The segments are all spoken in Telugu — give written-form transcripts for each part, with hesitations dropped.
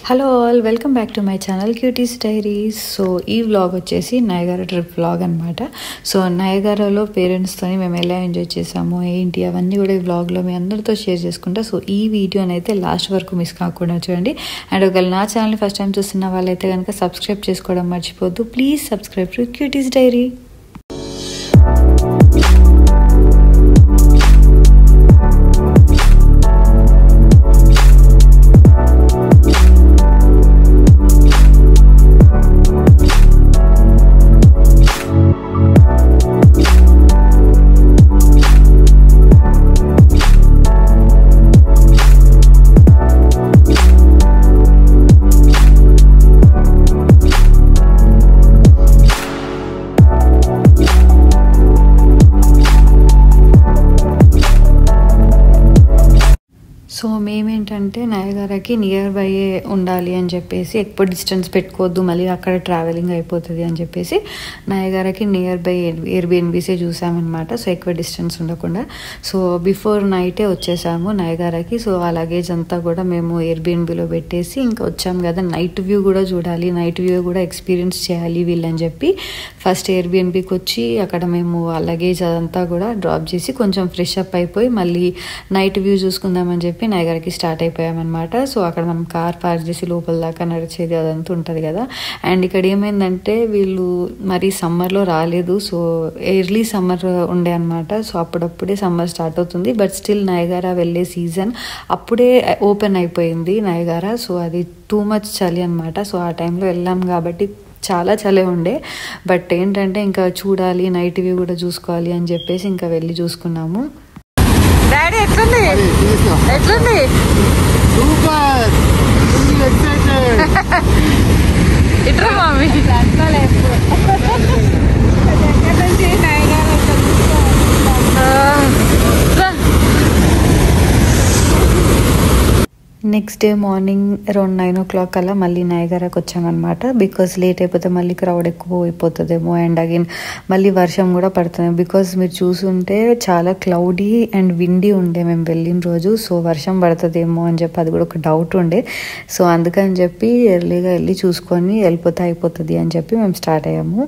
Hello all, welcome back to my channel cuties diaries. So ఈ వ్లాగ్ వచ్చేసి నయగారా ట్రిప్ వ్లాగ్ అనమాట. సో నయగారాలో పేరెంట్స్తోని మేము ఎలా ఎంజాయ్ చేసాము ఏంటి అవన్నీ కూడా ఈ వ్లాగ్లో మీ అందరితో షేర్ చేసుకుంటా. సో ఈ వీడియోని అయితే లాస్ట్ వరకు మిస్ కాకుండా చూడండి. అండ్ ఒకవేళ నా ఛానల్ని ఫస్ట్ టైం చూస్తున్న వాళ్ళైతే కనుక సబ్స్క్రైబ్ చేసుకోవడం మర్చిపోద్దు. Please subscribe to Cuties Diary. So మేమేంటంటే నయగారాకి నియర్ బై ఉండాలి అని చెప్పేసి ఎక్కువ డిస్టెన్స్ పెట్టుకోవద్దు, మళ్ళీ అక్కడ ట్రావెలింగ్ అయిపోతుంది అని చెప్పేసి నయగారాకి నియర్ బై ఎయిర్బిఎన్బీసే చూసామన్నమాట. సో ఎక్కువ డిస్టెన్స్ ఉండకుండా. సో బిఫోర్ నైటే వచ్చేసాము నయగారాకి. సో ఆ లగేజ్ అంతా కూడా మేము ఎయిర్బిఎన్బీలో పెట్టేసి ఇంకా వచ్చాము కదా, నైట్ వ్యూ కూడా చూడాలి, నైట్ వ్యూ కూడా ఎక్స్పీరియన్స్ చేయాలి వీళ్ళని చెప్పి ఫస్ట్ ఎయిర్బిఎన్బీకి వచ్చి అక్కడ మేము ఆ లగేజ్ అదంతా కూడా డ్రాప్ చేసి కొంచెం ఫ్రెష్ అప్ అయిపోయి మళ్ళీ నైట్ వ్యూ చూసుకుందామని చెప్పి నయగారాకి స్టార్ట్ అయిపోయామన్నమాట. సో అక్కడ మనం కార్ పార్క్ చేసి లోపల దాకా నడిచేది అదంతా ఉంటుంది కదా. అండ్ ఇక్కడ ఏమైందంటే వీళ్ళు మరి సమ్మర్లో రాలేదు. సో ఎర్లీ సమ్మర్ ఉండే అనమాట. సో అప్పుడప్పుడే సమ్మర్ స్టార్ట్ అవుతుంది. బట్ స్టిల్ నయగారా వెళ్ళే సీజన్ అప్పుడే ఓపెన్ అయిపోయింది నయగారా. సో అది టూ మచ్ చలి అనమాట. సో ఆ టైంలో వెళ్ళాం కాబట్టి చాలా చలి ఉండే. బట్ ఏంటంటే ఇంకా చూడాలి, నైట్ వ్యూ కూడా చూసుకోవాలి అని చెప్పేసి ఇంకా వెళ్ళి చూసుకున్నాము. డాడీ ఎట్లుంది ఎట్లుంది ఇట్రా మామి. Next day morning around 9 o'clock అలా మళ్ళీ నయగారాకి వచ్చామన్నమాట. బికాస్ లేట్ అయిపోతే మళ్ళీ క్రౌడ్ ఎక్కువ అయిపోతుందేమో అండ్ అగైన్ మళ్ళీ వర్షం కూడా పడుతుంది. బికాస్ మీరు చూసుంటే చాలా క్లౌడీ అండ్ విండీ ఉండే మేము వెళ్ళిన రోజు. సో వర్షం పడుతుందేమో అని చెప్పి అది కూడా ఒక డౌట్ ఉండే. సో అందుకని చెప్పి ఎర్లీగా వెళ్ళి చూసుకొని వెళ్ళిపోతే అయిపోతుంది అని చెప్పి మేము స్టార్ట్ అయ్యాము.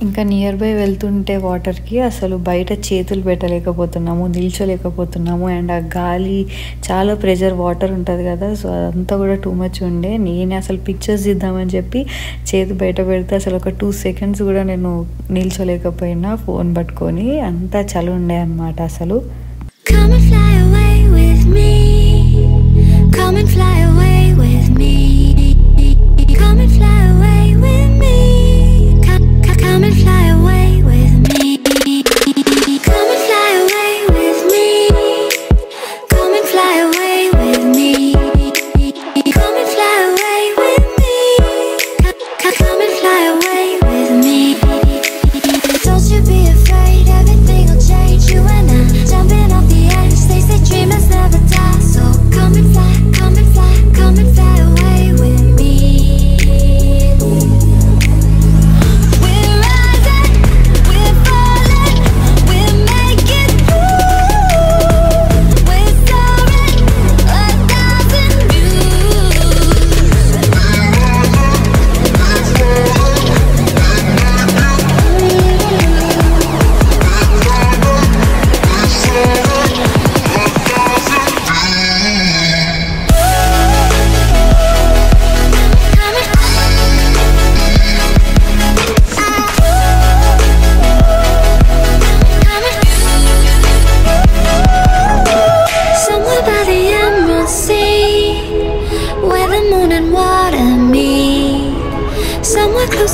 ఇంకా నియర్ బై వెళ్తుంటే వాటర్కి అసలు బయట చేతులు పెట్టలేకపోతున్నాము, నిల్చోలేకపోతున్నాము. అండ్ ఆ గాలి చాలా ప్రెషర్ వాటర్ ఉంటుంది కదా. సో అదంతా కూడా టూ మచ్ ఉండే. నేనే అసలు పిక్చర్స్ ఇద్దామని చెప్పి చేతి బయట పెడితే అసలు ఒక 2 seconds కూడా నేను నిల్చోలేకపోయినా ఫోన్ పట్టుకొని. అంతా చలి ఉండే అనమాట అసలు. Jumping off the edge, they say dreamers never die.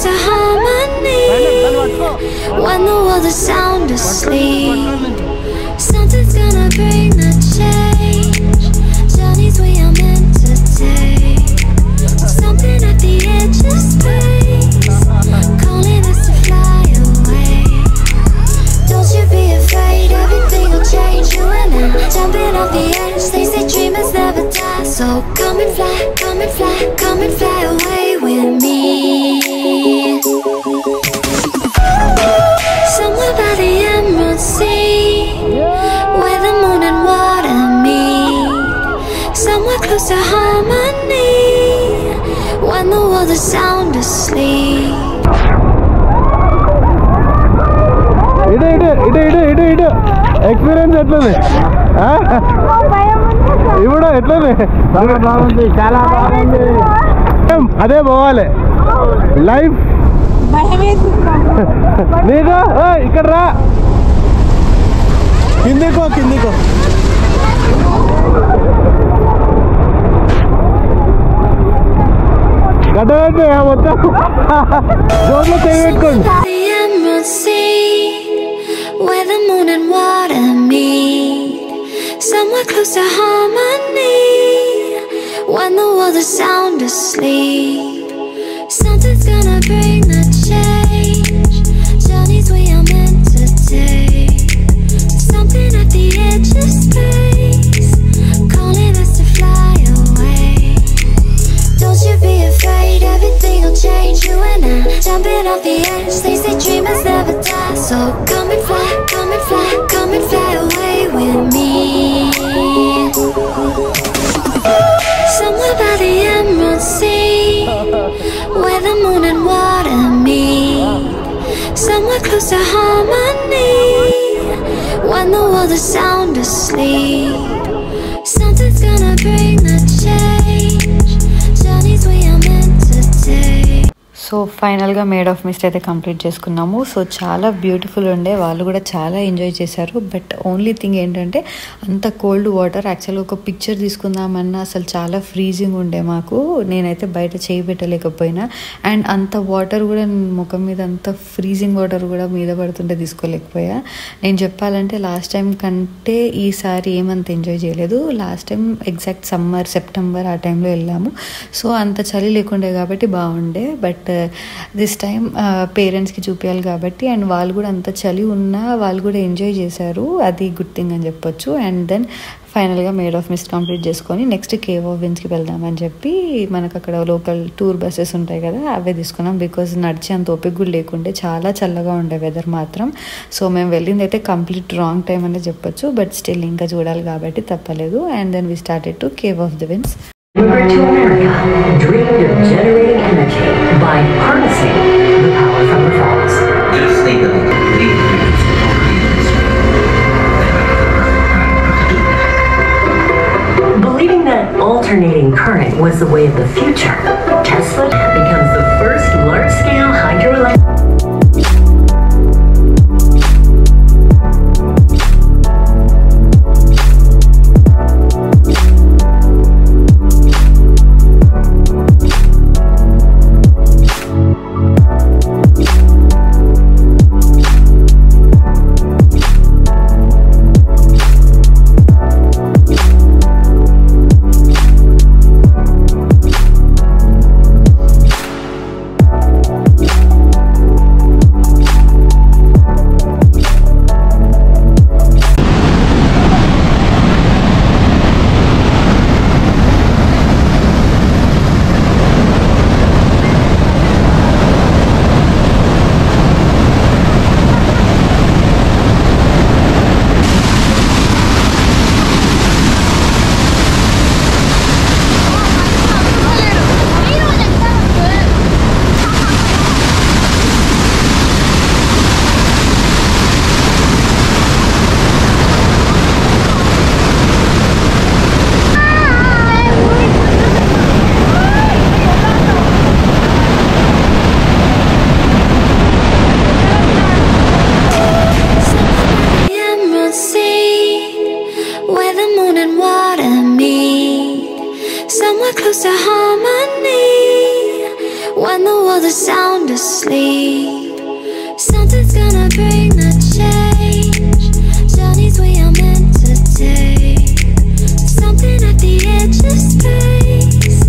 close to harmony. When the world is sound asleep, something's gonna bring the change. Journeys we are meant to take. Something at the edge of space, calling us to fly away. Don't you be afraid, everything will change. You and I, jumping off the edge. They say dreamers never die, so come and fly, come and fly, come and fly away with me. Somewhere by the Emerald Sea, where the moon and water meet. Somewhere close to harmony, when the world is sound asleep. ఇటు ఎక్స్పీరియన్స్ ఎట్లుంది ఇప్పుడు ఎట్లుంది బాగుంది చాలా బాగుంది అదే పోవాలి లైఫ్ నీకు ఇక్కడ రా కిందికో గడ్డ మొత్తం జోర్లో చేయబెట్టుకోండి Where the moon and water meet, somewhere close to harmony, when the world is sound asleep. Something's gonna bring the change. Journeys we are meant to take. Something at the edge of space, calling us to fly away. Don't you be afraid, everything will change. You and I, jumping off the edge. They say dreamers never die, so come and fly, come and fly, come and fly away with me. Somewhere by the Emerald Sea, where the moon and water meet. Somewhere close to harmony, when the world is sound asleep. Something's gonna bring the change. Journeys we are meant to take. So ఫైనల్గా మేడ్ ఆఫ్ మిస్ట్ అయితే కంప్లీట్ చేసుకున్నాము. సో చాలా బ్యూటిఫుల్ ఉండే, వాళ్ళు కూడా చాలా ఎంజాయ్ చేశారు. బట్ ఓన్లీ థింగ్ ఏంటంటే అంత కోల్డ్ వాటర్. యాక్చువల్గా ఒక పిక్చర్ తీసుకుందామన్నా అసలు చాలా ఫ్రీజింగ్ ఉండే మాకు. నేనైతే బయట చేయి పెట్టలేకపోయినా. అండ్ అంత వాటర్ కూడా ముఖం మీద అంత ఫ్రీజింగ్ వాటర్ కూడా మీద పడుతుంటే తీసుకోలేకపోయా. నేను చెప్పాలంటే లాస్ట్ టైం కంటే ఈసారి ఏమంత ఎంజాయ్ చేయలేదు. Last time exact summer September ఆ టైంలో వెళ్ళాము. సో అంత చలి లేకుండే కాబట్టి బాగుండే. బట్ దిస్ టైం పేరెంట్స్కి చూపించాలి కాబట్టి, అండ్ వాళ్ళు కూడా అంత చలి ఉన్నా వాళ్ళు కూడా ఎంజాయ్ చేశారు. అది గుడ్ థింగ్ అని చెప్పొచ్చు. అండ్ దెన్ ఫైనల్గా మేడ్ ఆఫ్ మిస్ట్ కంప్లీట్ చేసుకొని నెక్స్ట్ కేవ్ ఆఫ్ విండ్స్కి వెళ్దామని చెప్పి మనకు అక్కడ లోకల్ టూర్ బస్సెస్ ఉంటాయి కదా, అవే తీసుకున్నాం. బికాజ్ నడిచే అంత ఓపిక కూడా లేకుండే, చాలా చల్లగా ఉండే వెదర్ మాత్రం. సో మేము వెళ్ళింది అయితే కంప్లీట్ రాంగ్ టైం అనే చెప్పొచ్చు. బట్ స్టిల్ ఇంకా చూడాలి కాబట్టి తప్పలేదు. And then we started to cave of the winds. Immigrant to America dreamed of generating energy by harnessing the power from the falls. Just think of the Believing that alternating current was the way of the future, Tesla becomes the first large-scale hydroelectric. Close to harmony, when the world is sound asleep. Something's gonna bring the change, journeys we are meant to take. Something at the edge of space,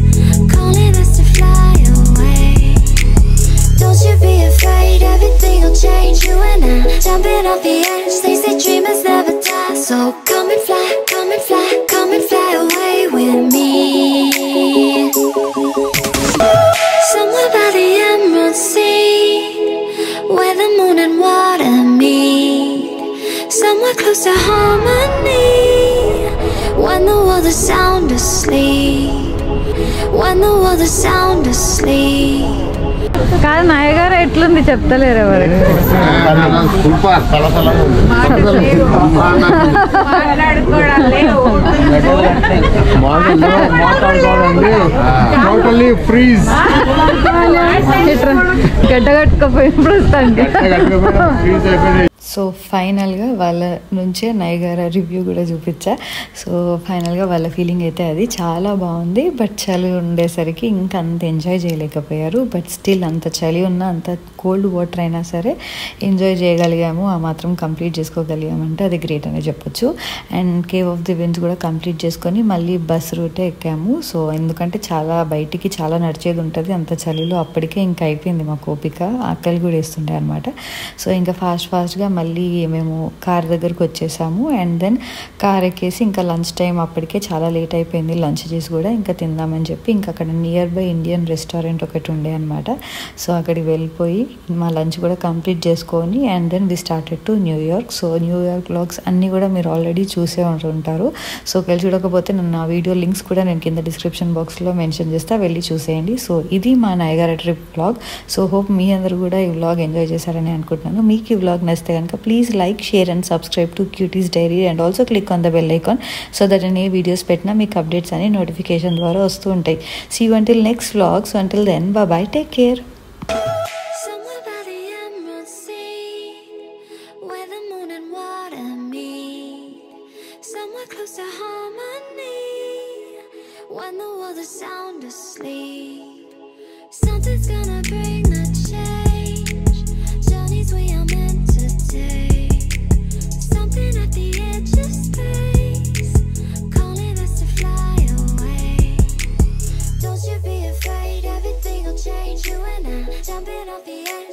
calling us to fly away. Don't you be afraid, everything will change. You and I, jumping off the edge. They say dreamers never die, so come and fly, come and fly, come and fly away with me. Somewhere by the Emerald Sea, where the moon and water meet. Somewhere close to harmony, when the world is sound asleep. When the world is sound asleep. కాదు నాయగారు ఎట్లుంది చెప్తలేరు ఎవరు. సూపర్ టోటల్లీ ఫ్రీజ్ గడ్డ కట్టుకోపోయి ప్రస్తుతానికి. సో ఫైనల్గా వాళ్ళ నుంచే నయగారా రివ్యూ కూడా చూపించా. సో ఫైనల్గా వాళ్ళ ఫీలింగ్ అయితే అది చాలా బాగుంది. బట్ చలి ఉండేసరికి ఇంకా అంత ఎంజాయ్ చేయలేకపోయారు. బట్ స్టిల్ అంత చలి ఉన్నా, అంత కోల్డ్ వాటర్ అయినా సరే ఎంజాయ్ చేయగలిగాము. ఆ మాత్రం కంప్లీట్ చేసుకోగలిగామంటే అది గ్రేట్ అనే చెప్పొచ్చు. And cave of the winds కూడా కంప్లీట్ చేసుకొని మళ్ళీ బస్ రూటే ఎక్కాము. సో ఎందుకంటే చాలా బయటికి చాలా నడిచేది ఉంటుంది అంత చలిలో. అప్పటికే ఇంకా అయిపోయింది మాకు ఓపిక, ఆకలి కూడా వేస్తుండే అనమాట. సో ఇంకా ఫాస్ట్గా మళ్ళీ మేము కార్ దగ్గరకు వచ్చేసాము. అండ్ దెన్ కార్ ఎక్కేసి ఇంకా లంచ్ టైం అప్పటికే చాలా లేట్ అయిపోయింది. లంచ్ చేసి కూడా ఇంకా తిందామని చెప్పి ఇంకా అక్కడ నియర్ బై ఇండియన్ రెస్టారెంట్ ఒకటి ఉండే అనమాట. సో అక్కడికి వెళ్ళిపోయి మా లంచ్ కూడా కంప్లీట్ చేసుకొని and then we started to New York. So New York vlogs అన్నీ కూడా మీరు ఆల్రెడీ చూసే ఉంటారు. సో వెళ్ళి చూడకపోతే నా వీడియో లింక్స్ కూడా నేను కింద డిస్క్రిప్షన్ బాక్స్లో మెన్షన్ చేస్తా, వెళ్ళి చూసేయండి. సో ఇది మా Niagara trip vlog. So hope మీ అందరూ కూడా ఈ వ్లాగ్ ఎంజాయ్ చేశారని అనుకుంటున్నాను. మీకు ఈ వ్లాగ్ నచ్చితే కనుక please like, share and subscribe to Cuties Diary and also click on the bell icon so that నేను ఏ వీడియోస్ పెట్టినా మీకు అప్డేట్స్ అని నోటిఫికేషన్ ద్వారా వస్తూ ఉంటాయి. See you until next vlog. So until then, bye bye, take care. Somewhere by the Emerald Sea, where the moon and water meet. Somewhere close to harmony, when the world is sound asleep. Something's gonna bring the change, journeys we are meant to take. Something at the edge of space, calling us to fly away. Don't you be afraid, everything will change. You and I, jumping off the edge.